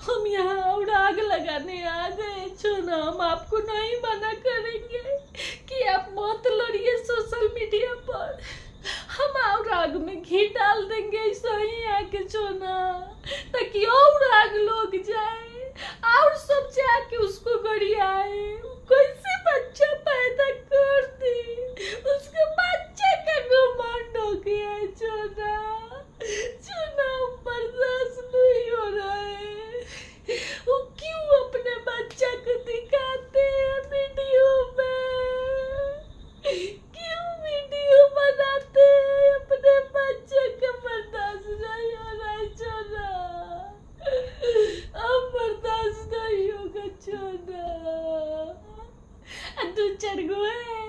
हम यहाँ और आग लगाने आ गए चुना। हम आपको नहीं मना करेंगे कि आप मत लड़िए सोशल मीडिया पर। हम और आग में घी डाल देंगे ऐसा ही आके चुना, ताकि और आग लग जाए और सब जाके उसको गरियाए। कैसे बच्चा पैदा कर दी, उसके बच्चे का घमंड हो गया है चुना। चुना बर्दाश्त नहीं हो रहा है। वो क्यों अपने बच्चा को दिखाते हैं वीडियो में, क्यों वीडियो बनाते हैं अपने बच्चे का? बर्दाश्त नहीं हो रहा है चुना, अब बर्दाश्त नहीं होगा चुना। दो चार गो है,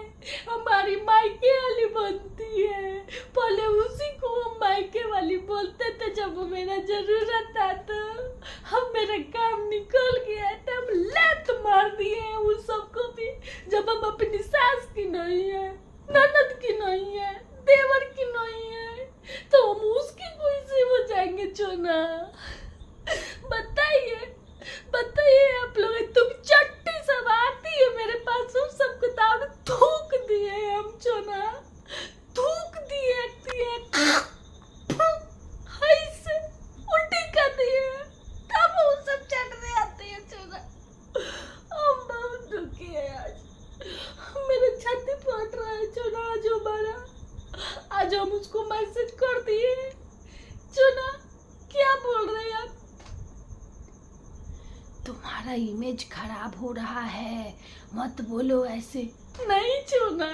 हमारी मायके वाली बनती है। पहले उसी को हम मायके वाली बोलते थे जब वो मेरा जरूरत था, तो हम मेरा काम निकल गया तो हम लात मार दिए हैं उन सबको भी। जब हम अपनी सास की नहीं है, ननद की नहीं है, देवर की नहीं है, तो हम उसकी कैसे हो जाएंगे चुना? बताइए बताइए आप लोग। तुम चट्टी सब आती है मेरे पास, उन सबको दारू थूक दिए हम चुना, थूक दिए ऐसे उल्टी कर दिए, तब वो सब चटने आते हैं चुना। हम बहुत दुखी है आज, मेरे छाती फट रहा है चुना। आज हमारा, आज हम उसको मैसेज कर दिए चुना। क्या बोल रहे हैं आप? तुम्हारा इमेज खराब हो रहा है, मत बोलो ऐसे। नहीं चुना,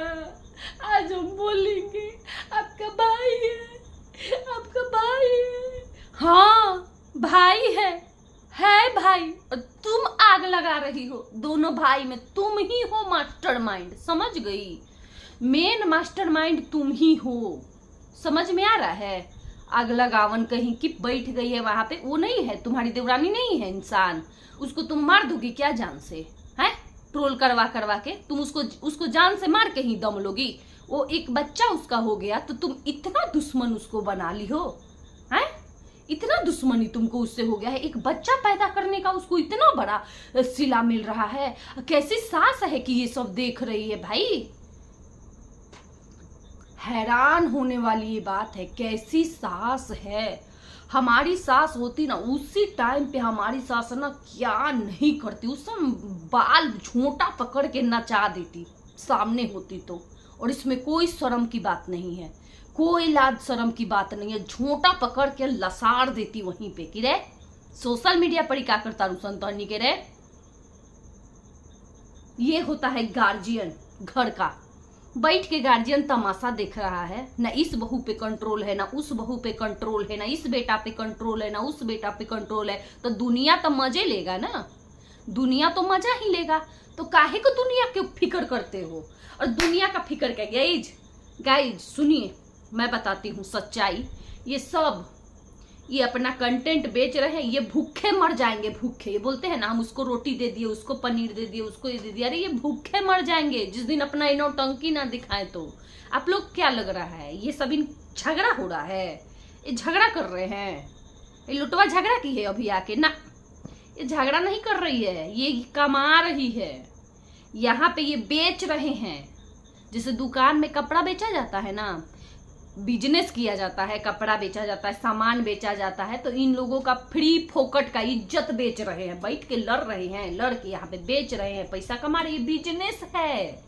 आज हम बोलेंगे। आपका भाई है, आपका भाई है। हाँ भाई है भाई। और तुम आग लगा रही हो दोनों भाई में। तुम ही हो मास्टरमाइंड, समझ गई? मेन मास्टरमाइंड तुम ही हो, समझ में आ रहा है? आग लगावन कहीं की बैठ गई है वहां पे, वो नहीं है, तुम्हारी देवरानी नहीं है इंसान। उसको तुम मार दोगी क्या जान से? हैं ट्रोल करवा करवा के तुम उसको जान से मार के ही दम लोगी? वो एक बच्चा उसका हो गया तो तुम इतना दुश्मन उसको बना ली हो? हैं इतना दुश्मनी तुमको उससे हो गया है? एक बच्चा पैदा करने का उसको इतना बड़ा सिला मिल रहा है। कैसी सास है कि ये सब देख रही है भाई? हैरान होने वाली ये बात है, कैसी सास है। हमारी सास होती ना उसी टाइम पे, हमारी सास ना क्या नहीं करती, उस समय बाल झोंटा पकड़ के नचा देती सामने होती तो। और इसमें कोई शर्म की बात नहीं है, कोई लाज शर्म की बात नहीं है। झोंटा पकड़ के लसाड़ देती वहीं पे कि रे सोशल मीडिया पर ही क्या करता रूसन तहनी के रे। ये होता है गार्जियन घर का। बैठ के गार्जियन तमाशा देख रहा है, ना इस बहू पे कंट्रोल है, ना उस बहू पे कंट्रोल है, ना इस बेटा पे कंट्रोल है, ना उस बेटा पे कंट्रोल है। तो दुनिया तो मजे लेगा ना, दुनिया तो मजा ही लेगा। तो काहे को दुनिया के फिक्र करते हो? और दुनिया का फिक्र क्या? गाइज सुनिए, मैं बताती हूँ सच्चाई। ये अपना कंटेंट बेच रहे हैं, ये भूखे मर जाएंगे। भूखे, ये बोलते हैं ना हम उसको रोटी दे दिए, उसको पनीर दे दिए, उसको ये दे दिया। अरे ये भूखे मर जाएंगे जिस दिन अपना नौटंकी ना दिखाए तो। आप लोग क्या लग रहा है ये सब झगड़ा हो रहा है? ये झगड़ा कर रहे हैं, ये लुटवा झगड़ा की है अभी आके ना। ये झगड़ा नहीं कर रही है, ये कमा रही है। यहाँ पे ये बेच रहे हैं। जैसे दुकान में कपड़ा बेचा जाता है ना, बिजनेस किया जाता है, कपड़ा बेचा जाता है, सामान बेचा जाता है, तो इन लोगों का फ्री फोकट का इज्जत बेच रहे हैं। बैठ के लड़ रहे हैं, लड़ के यहाँ पे बेच रहे हैं, पैसा कमा रहे हैं। बिजनेस है,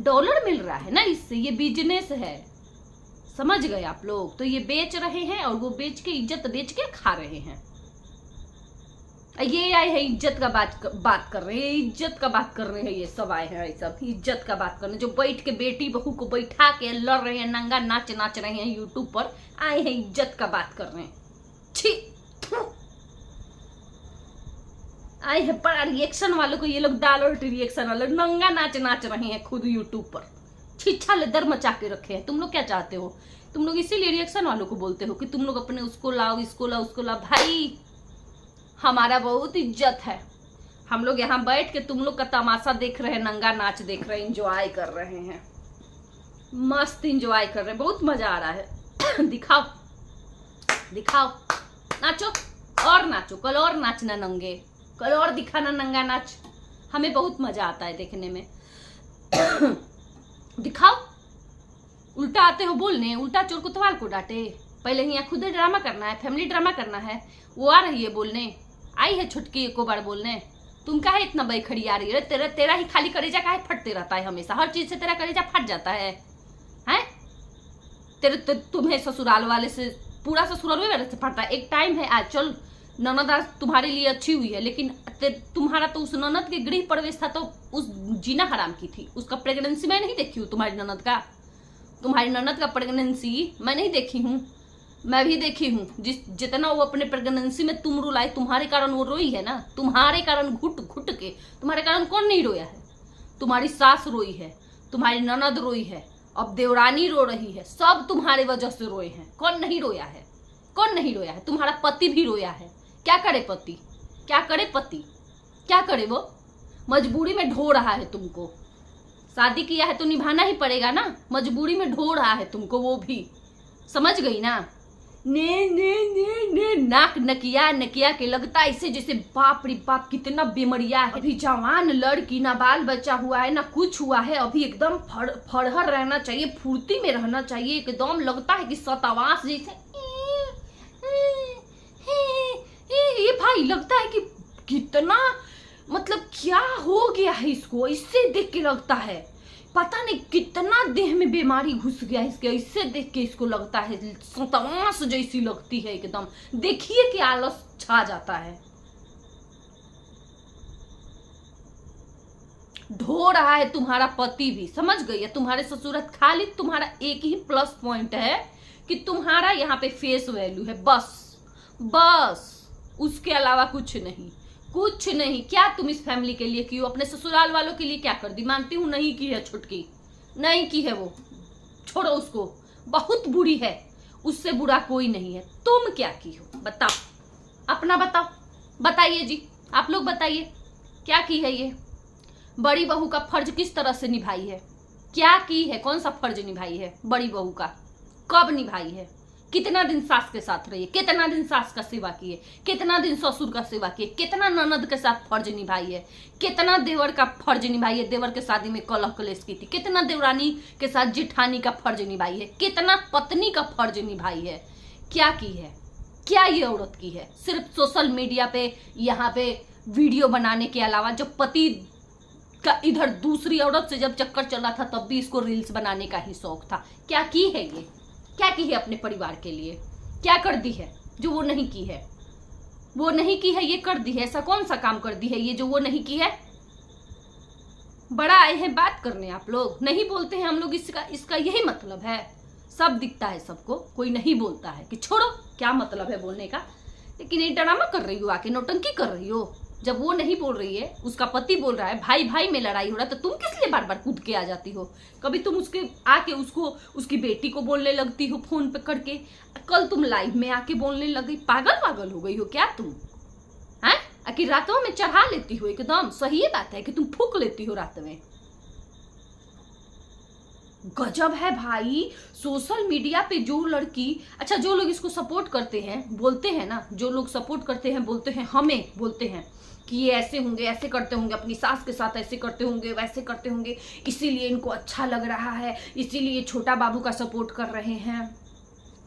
डॉलर मिल रहा है ना इससे, ये बिजनेस है। समझ गए आप लोग? तो ये बेच रहे हैं और वो बेच के इज्जत बेच के खा रहे हैं। ये आए हैं इज्जत का बात कर रहे हैं, इज्जत का बात कर रहे हैं। ये सब आए हैं सब इज्जत का बात करने, जो बैठ के बेटी बहू को बैठा के लड़ रहे हैं, नंगा नाच रहे हैं यूट्यूब पर, आए हैं इज्जत का बात कर रहे हैं। छी, आए हैं बड़ा रिएक्शन वालों को, ये लोग डालो रिएक्शन वाले नंगा नाच रहे हैं खुद यूट्यूब पर। छिछा लेदर मचा के रखे हैं। तुम लोग क्या चाहते हो? तुम लोग इसीलिए रिएक्शन वालों को बोलते हो कि तुम लोग अपने उसको लाओ, इसको लाओ, उसको लाओ। भाई हमारा बहुत इज्जत है। हम लोग यहाँ बैठ के तुम लोग का तमाशा देख रहे हैं, नंगा नाच देख रहे हैं, एंजॉय कर रहे हैं, मस्त एंजॉय कर रहे हैं, बहुत मजा आ रहा है। दिखाओ दिखाओ, नाचो और नाचो, कल और नाचना नंगे, कल और दिखाना नंगा नाच, हमें बहुत मजा आता है देखने में। दिखाओ, उल्टा आते हो बोलने, उल्टा चोर कोतवाल को डांटे। पहले ही यहाँ खुद ड्रामा करना है, फैमिली ड्रामा करना है, वो आ रही है बोलने, आई है छुटकी एको बार बोलने। तुम काहे इतना बैखड़ी आ रही है? तेरा ही खाली कलेजा काहे फटते रहता है हमेशा, हर चीज से तेरा कलेजा फट जाता है, हैं? तुम्हें ससुराल वाले से, पूरा ससुराल वाले से फटता है। एक टाइम है आज, चल ननद आज तुम्हारे लिए अच्छी हुई है, लेकिन तुम्हारा तो उस ननद के गृह प्रवेश था तो उस जीना हराम की थी। उसका प्रेगनेंसी मैं नहीं देखी हूँ, तुम्हारी ननद का प्रेगनेंसी मैं नहीं देखी हूँ, मैं भी देखी हूँ। जितना वो अपने प्रेगनेंसी में तुम रुलाई, तुम्हारे कारण वो रोई है ना, तुम्हारे कारण घुट घुट के। तुम्हारे कारण कौन नहीं रोया है? तुम्हारी सास रोई है, तुम्हारी ननद रोई है, अब देवरानी रो रही है, सब तुम्हारे वजह से रोए हैं। कौन नहीं रोया है? कौन नहीं रोया है? तुम्हारा पति भी रोया है। क्या करे पति? क्या करे पति? क्या करे वो? मजबूरी में ढो रहा है तुमको। शादी किया है तो निभाना ही पड़ेगा ना, मजबूरी में ढो रहा है तुमको, वो भी समझ गई ना। ने नाक नकिया के लगता है इसे जैसे बाप रे बाप कितना बेमरिया है। अभी जवान लड़की, ना बाल बच्चा हुआ है ना कुछ हुआ है, अभी एकदम फड़हर रहना चाहिए, फुर्ती में रहना चाहिए, एकदम लगता है कि सतावास जैसे। ये भाई लगता है कि कितना, मतलब क्या हो गया है इसको, इससे देख के लगता है पता नहीं कितना देह में बीमारी घुस गया है इसके। इससे देख के इसको लगता है सतावास जैसी लगती है एकदम। देखिए कि आलस छा जाता है। ढो रहा है तुम्हारा पति भी, समझ गई है? तुम्हारे ससुराल खाली तुम्हारा एक ही प्लस पॉइंट है कि तुम्हारा यहाँ पे फेस वैल्यू है, बस उसके अलावा कुछ नहीं, कुछ नहीं। क्या तुम इस फैमिली के लिए की हो? अपने ससुराल वालों के लिए क्या कर दी? मानती हूँ नहीं की है छुटकी, नहीं की है वो, छोड़ो उसको, बहुत बुरी है, उससे बुरा कोई नहीं है। तुम क्या की हो बताओ, अपना बताओ, बताइए जी, आप लोग बताइए क्या की है ये? बड़ी बहू का फर्ज किस तरह से निभाई है? क्या की है? कौन सा फर्ज निभाई है बड़ी बहू का? कब निभाई है? कितना दिन सास के साथ रही है, कितना दिन सास का सेवा किए, कितना दिन ससुर का सेवा किए, कितना ननद के साथ फर्ज निभाई है, कितना देवर का फर्ज निभाई है, देवर के शादी में कलह कलेश की थी, कितना देवरानी के साथ जेठानी का फर्ज निभाई है, कितना पत्नी का फर्ज निभाई है। क्या की है? क्या ये औरत की है? सिर्फ सोशल मीडिया पे यहाँ पे वीडियो बनाने के अलावा, जब पति का इधर दूसरी औरत से जब चक्कर चला था तब भी इसको रील्स बनाने का ही शौक था। क्या की है ये? क्या की है अपने परिवार के लिए? क्या कर दी है जो वो नहीं की है? वो नहीं की है, ये कर दी है। ऐसा कौन सा काम कर दी है ये जो वो नहीं की है? बड़ा आए हैं बात करने आप लोग, नहीं बोलते हैं हम लोग, इसका यही मतलब है। सब दिखता है सबको, कोई नहीं बोलता है कि छोड़ो क्या मतलब है बोलने का। लेकिन ये ड्रामा कर रही हो, आके नौटंकी कर रही हो। जब वो नहीं बोल रही है, उसका पति बोल रहा है, भाई भाई में लड़ाई हो रहा है, तो तुम किस लिए बार बार कूद के आ जाती हो? कभी तुम उसके आके उसकी बेटी को बोलने लगती हो फोन पे करके, कल तुम लाइव में आके बोलने लगी। पागल हो गई हो क्या तुम? हैं? आखिर रातों में चढ़ा लेती हो एकदम। सही बात है कि तुम फूक लेती हो रात में। गजब है भाई। सोशल मीडिया पे जो लड़की, अच्छा जो लोग इसको सपोर्ट करते हैं, बोलते हैं ना, जो लोग सपोर्ट करते हैं बोलते हैं, हमें बोलते हैं कि ये ऐसे होंगे, ऐसे करते होंगे, अपनी सास के साथ ऐसे करते होंगे, वैसे करते होंगे, इसीलिए इनको अच्छा लग रहा है, इसीलिए छोटा बाबू का सपोर्ट कर रहे हैं।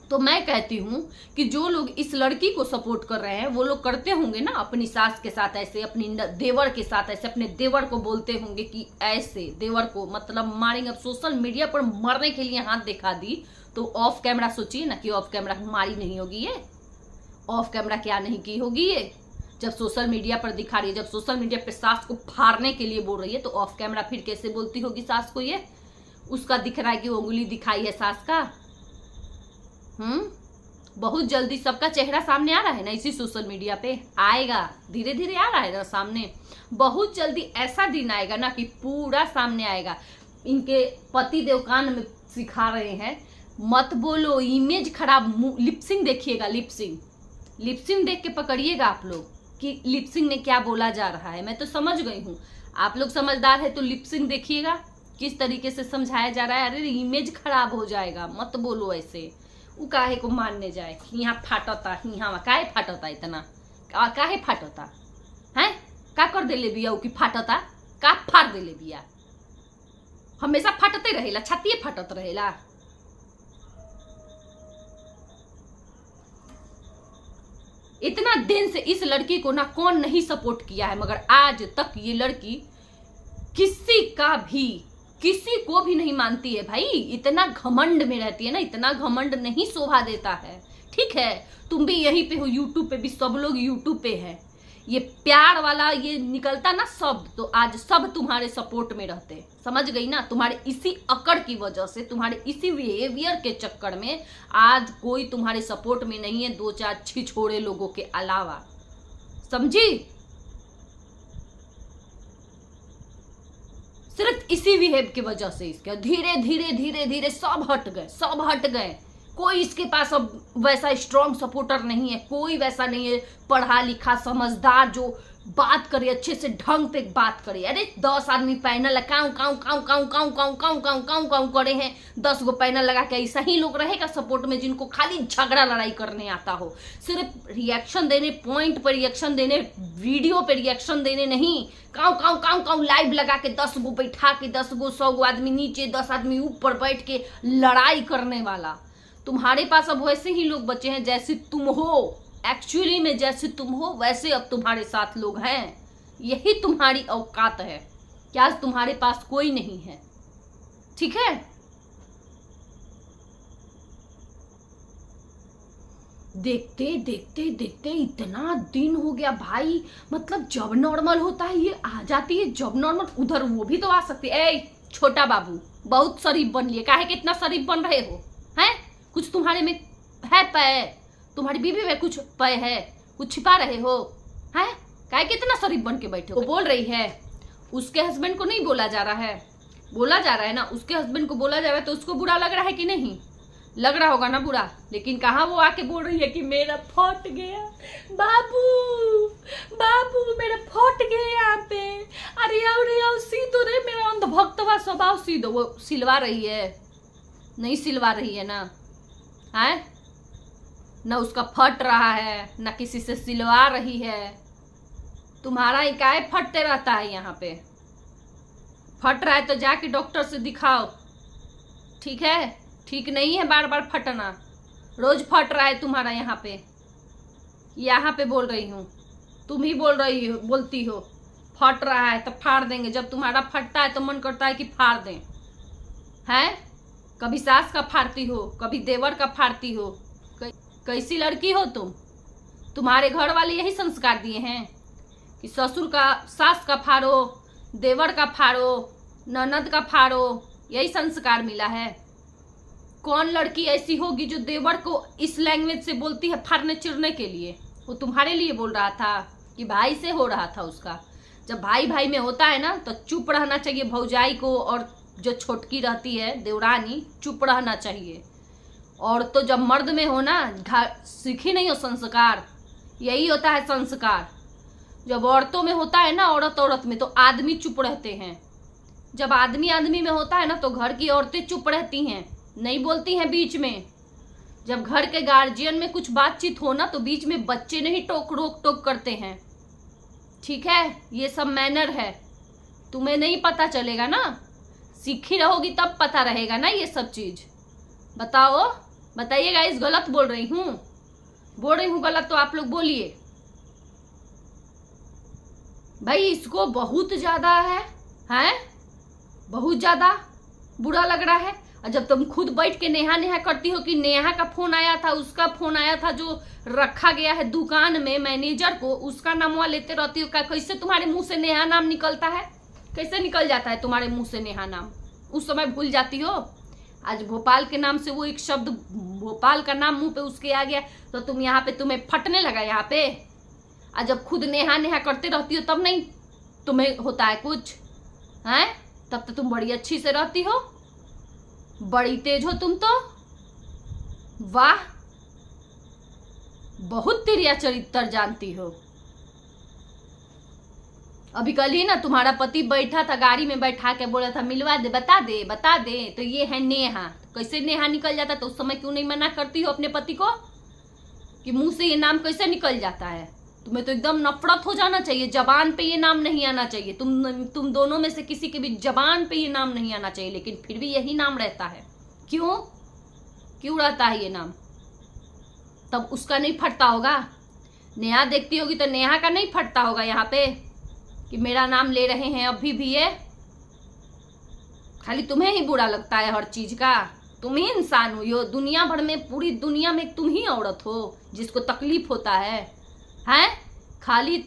तो मैं कहती हूँ कि जो लोग इस लड़की को सपोर्ट कर रहे हैं वो लोग करते होंगे ना अपनी सास के साथ ऐसे, अपनी देवर के साथ ऐसे, अपने देवर को बोलते होंगे कि ऐसे, देवर को मतलब मारेंगे। अब सोशल मीडिया पर मरने के लिए हाथ दिखा दी तो ऑफ कैमरा सोचिए ना कि ऑफ कैमरा मारी नहीं होगी ये, ऑफ कैमरा क्या नहीं की होगी ये। जब सोशल मीडिया पर दिखा रही है, जब सोशल मीडिया पर सास को फाड़ने के लिए बोल रही है, तो ऑफ कैमरा फिर कैसे बोलती होगी सास को ये? उसका दिख रहा है कि उंगली दिखाई है सास का। बहुत जल्दी सबका चेहरा सामने आ रहा है ना, इसी सोशल मीडिया पे आएगा, धीरे धीरे आ रहा है ना सामने। बहुत जल्दी ऐसा दिन आएगा ना कि पूरा सामने आएगा। इनके पति देवकान में सिखा रहे हैं, मत बोलो, इमेज खराब। लिपसिंग देखिएगा, लिपसिंग देख के पकड़िएगा आप लोग कि लिपसिंग में क्या बोला जा रहा है। मैं तो समझ गई हूँ, आप लोग समझदार है तो लिपसिंग देखिएगा किस तरीके से समझाया जा रहा है। अरे इमेज खराब हो जाएगा, मत बोलो ऐसे। उ काहे को मानने जाए, यहाँ फाटता, यहाँ काहे फाटता इतना, काहे फाटता हैं? का कर देले बिया कि फाटता? का फाड़ देले बिया? हमेशा फाटते रहेला, छाती फाटत रहेला। इतना दिन से इस लड़की को ना कौन नहीं सपोर्ट किया है, मगर आज तक ये लड़की किसी को भी नहीं मानती है भाई। इतना घमंड में रहती है ना, इतना घमंड नहीं शोभा देता है। ठीक है, तुम भी यहीं पे हो, यूट्यूब पे भी सब लोग यूट्यूब पे है। ये प्यार वाला ये निकलता ना शब्द, तो आज सब तुम्हारे सपोर्ट में रहते। समझ गई ना? तुम्हारे इसी अकड़ की वजह से, तुम्हारे इसी बिहेवियर के चक्कर में आज कोई तुम्हारे सपोर्ट में नहीं है, 2-4 छिछोड़े लोगों के अलावा। समझी? सिर्फ इसी बिहेव की वजह से इसके धीरे धीरे धीरे धीरे सब हट गए। कोई इसके पास अब वैसा स्ट्रॉन्ग सपोर्टर नहीं है, कोई वैसा नहीं है पढ़ा लिखा समझदार जो बात करे, अच्छे से ढंग पे बात करे। अरे 10 आदमी पैनल काऊ करे हैं, 10 गो पैनल लगा के ऐसा ही लोग रहेगा सपोर्ट में जिनको खाली झगड़ा लड़ाई करने आता हो, सिर्फ रिएक्शन देने, पॉइंट पर रिएक्शन देने, वीडियो पे रिएक्शन देने नहीं। काऊ लाइव लगा के 10 गो बैठा के 10 गो 100 गो आदमी नीचे, 10 आदमी ऊपर बैठ के लड़ाई करने वाला। तुम्हारे पास अब वैसे ही लोग बचे हैं जैसे तुम हो, एक्चुअली में जैसे तुम हो वैसे अब तुम्हारे साथ लोग हैं। यही तुम्हारी औकात है कि आज तुम्हारे पास कोई नहीं है। ठीक है? देखते देखते देखते इतना दिन हो गया भाई। मतलब जब नॉर्मल होता है ये आ जाती है, जब नॉर्मल उधर वो भी तो आ सकती है। ए छोटा बाबू, बहुत शरीफ बन लिए, काहे कितना शरीफ बन रहे हो हैं? कुछ तुम्हारे में है पे? तुम्हारी बीबी में कुछ पे है? कुछ छिपा रहे हो हैं? काहे कितना शरीफ बन के बैठे हो? वो बोल रही है, उसके हस्बैंड को नहीं बोला जा रहा है, बोला जा रहा है ना, उसके हस्बैंड को बोला जा रहा है, तो उसको बुरा लग रहा है कि नहीं? लग रहा होगा ना बुरा। लेकिन कहाँ वो आके बोल रही है कि मेरा फट गया बाबू मेरा फट गया यहाँ पे, अरे आओ सी दो रे, मेरा अंधभक्तवा स्वभाव सी दो। वो सिलवा रही है? नहीं सिलवा रही है ना, है ना? उसका फट रहा है ना, किसी से सिलवा रही है। तुम्हारा ही काहे फटते रहता है यहाँ पे? फट रहा है तो जाके डॉक्टर से दिखाओ। ठीक है? ठीक नहीं है बार बार फटना, रोज फट रहा है तुम्हारा यहाँ पे बोल रही हूँ, तुम ही बोलती हो फट रहा है तो फाड़ देंगे। जब तुम्हारा फटता है तो मन करता है कि फाड़ दें, हैं? कभी सास का फाड़ती हो, कभी देवर का फाड़ती हो। कैसी लड़की हो तुम? तुम्हारे घर वाले यही संस्कार दिए हैं कि ससुर का, सास का फाड़ो, देवर का फाड़ो, ननद का फाड़ो, यही संस्कार मिला है। कौन लड़की ऐसी होगी जो देवर को इस लैंग्वेज से बोलती है फाड़ने चिरने के लिए? वो तुम्हारे लिए बोल रहा था कि भाई से हो रहा था उसका? जब भाई भाई में होता है ना तो चुप रहना चाहिए भौजाई को, और जो छोटकी रहती है देवरानी, चुप रहना चाहिए। और तो जब मर्द में हो ना, सीखी नहीं हो संस्कार, यही होता है संस्कार। जब औरतों में होता है ना, औरत में, तो आदमी चुप रहते हैं। जब आदमी में होता है ना तो घर की औरतें चुप रहती हैं, नहीं बोलती हैं बीच में। जब घर के गार्जियन में कुछ बातचीत हो ना तो बीच में बच्चे नहीं रोक टोक करते हैं। ठीक है? ये सब मैनर है, तुम्हें नहीं पता चलेगा ना, सीखी रहोगी तब पता रहेगा ना ये सब चीज। बताइएगा इस गलत बोल रही हूँ गलत तो आप लोग बोलिए भाई। इसको बहुत ज्यादा है बहुत ज्यादा बुरा लग रहा है। और जब तुम खुद बैठ के नेहा करती हो कि नेहा का फोन आया था, उसका फोन आया था जो रखा गया है दुकान में मैनेजर को, उसका नाम लेते रहती हो। कैसे तुम्हारे मुंह से नेहा नाम निकलता है? कैसे निकल जाता है तुम्हारे मुंह से नेहा नाम? उस समय भूल जाती हो। आज भोपाल के नाम से वो एक शब्द, भोपाल का नाम मुंह पे उसके आ गया तो तुम यहाँ पे, तुम्हें फटने लगा यहाँ पे। और जब खुद नेहा करते रहती हो तब नहीं तुम्हें होता है कुछ, हैं? तब तो तुम बड़ी अच्छी से रहती हो, बड़ी तेज हो तुम तो। वाह, बहुत तिरिया चरित्र जानती हो। अभी कल ही ना तुम्हारा पति बैठा था, गाड़ी में बैठा के बोला था मिलवा दे, बता दे, तो ये है नेहा। कैसे नेहा निकल जाता? तो उस समय क्यों नहीं मना करती हो अपने पति को कि मुंह से ये नाम कैसे निकल जाता है? तुम्हें तो एकदम नफरत हो जाना चाहिए, जबान पे ये नाम नहीं आना चाहिए, तुम दोनों में से किसी के भी जबान पे ये नाम नहीं आना चाहिए, लेकिन फिर भी यही नाम रहता है। क्यों रहता है ये नाम? तब उसका नहीं फटता होगा? नेहा देखती होगी तो नेहा का नहीं फटता होगा यहाँ पे कि मेरा नाम ले रहे हैं अभी भी ये? खाली तुम्हें ही बुरा लगता है हर चीज का? तुम ही इंसान हो, यो दुनिया भर में, पूरी दुनिया में तुम ही औरत हो जिसको तकलीफ होता है? खाली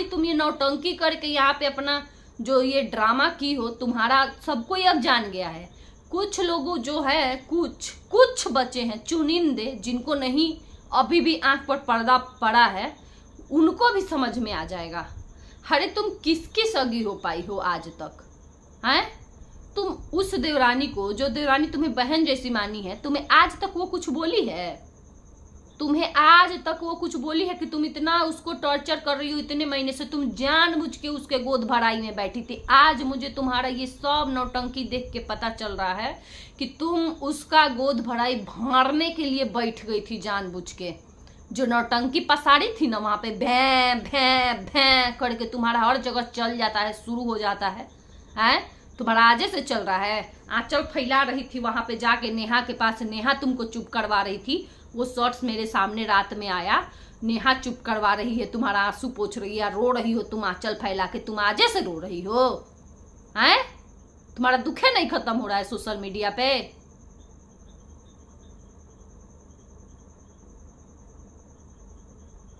तुम ये नौटंकी करके यहाँ पे अपना जो ये ड्रामा की हो, तुम्हारा सबको ये अब जान गया है। कुछ लोगों जो है, कुछ बचे हैं चुनिंदे, जिनको नहीं अभी भी आंख पर पर्दा पड़ा है, उनको भी समझ में आ जाएगा। अरे तुम किसकी सगी हो पाई हो आज तक? तुम उस देवरानी को, जो देवरानी तुम्हें बहन जैसी मानी है, तुम्हें आज तक वो कुछ बोली है? तुम्हें आज तक वो कुछ बोली है कि तुम इतना उसको टॉर्चर कर रही हो इतने महीने से, तुम जानबूझ के उसके गोद भराई में बैठी थी? आज मुझे तुम्हारा ये सब नौटंकी देख के पता चल रहा है कि तुम उसका गोद भराई भरने के लिए बैठ गई थी जानबूझ के। जो नौटंकी पसारी थी ना, वहां पे भैं भैं भैं करके तुम्हारा हर जगह चल जाता है, शुरू हो जाता है। तुम्हारा आजे से चल रहा है। आंचल फैला रही थी वहां पे जाके नेहा के पास, नेहा तुमको चुप करवा रही थी। वो शॉर्ट्स मेरे सामने रात में आया, नेहा चुप करवा रही है, तुम्हारा आंसू पोंछ रही है, रो रही हो तुम आंचल फैला के, तुम आजे से रो रही हो। तुम्हारा दुखे नहीं खत्म हो रहा है सोशल मीडिया पे?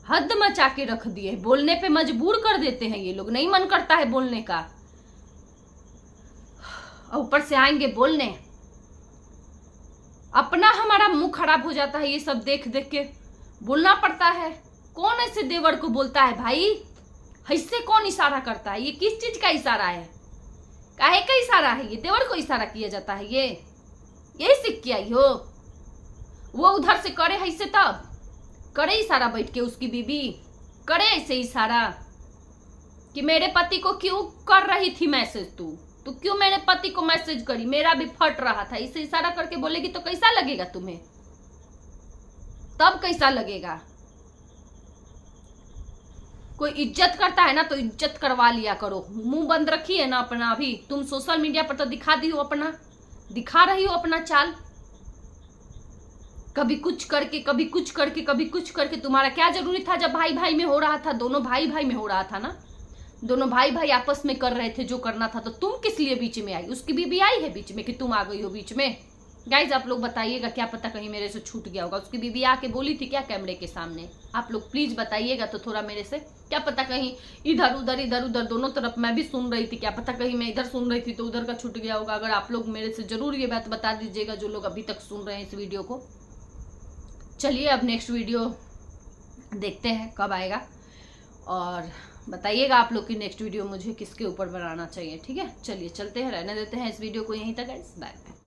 हद मचा के रख दिए, बोलने पे मजबूर कर देते हैं ये लोग, नहीं मन करता है बोलने का, ऊपर से आएंगे बोलने। अपना हमारा मुंह खराब हो जाता है ये सब देख देख के, बोलना पड़ता है। कौन ऐसे देवर को बोलता है भाई? इससे कौन इशारा करता है? ये किस चीज का इशारा है? काहे का इशारा है? ये देवर को इशारा किया जाता है? ये यही सीख के आई हो? वो उधर से करे ऐसे, तब करे इशारा बैठ के, उसकी बीबी करे ऐसे इशारा कि मेरे पति को क्यों कर रही थी मैसेज, तू क्यों मेरे पति को मैसेज करी, मेरा भी फट रहा था, इसे इशारा करके बोलेगी तो कैसा लगेगा तुम्हें? तब कैसा लगेगा? कोई इज्जत करता है ना तो इज्जत करवा लिया करो। मुंह बंद रखी है ना अपना, अभी तुम सोशल मीडिया पर तो दिखा रही हो अपना चाल, कभी कुछ करके कभी कुछ करके कभी कुछ करके। तुम्हारा क्या जरूरी था जब भाई भाई में हो रहा था, दोनों भाई भाई में हो रहा था ना, दोनों भाई भाई आपस में कर रहे थे जो करना था, तो तुम किस लिए बीच में आई? उसकी बीबी आई है बीच में कि तुम आ गई हो बीच में? गाइज आप लोग बताइएगा, क्या पता कहीं मेरे से छूट गया होगा। उसकी बीबी आके बोली थी क्या कैमरे के सामने? आप लोग प्लीज बताइएगा तो थोड़ा मेरे से, क्या पता कहीं इधर उधर दोनों तरफ मैं भी सुन रही थी, क्या पता कहीं मैं इधर सुन रही थी तो उधर का छूट गया होगा। अगर आप लोग मेरे से जरूर ये बात बता दीजिएगा, जो लोग अभी तक सुन रहे हैं इस वीडियो को। चलिए अब नेक्स्ट वीडियो देखते हैं कब आएगा, और बताइएगा आप लोग की नेक्स्ट वीडियो मुझे किसके ऊपर बनाना चाहिए। ठीक है, चलिए चलते हैं, रहने देते हैं इस वीडियो को यहीं तक। Bye bye.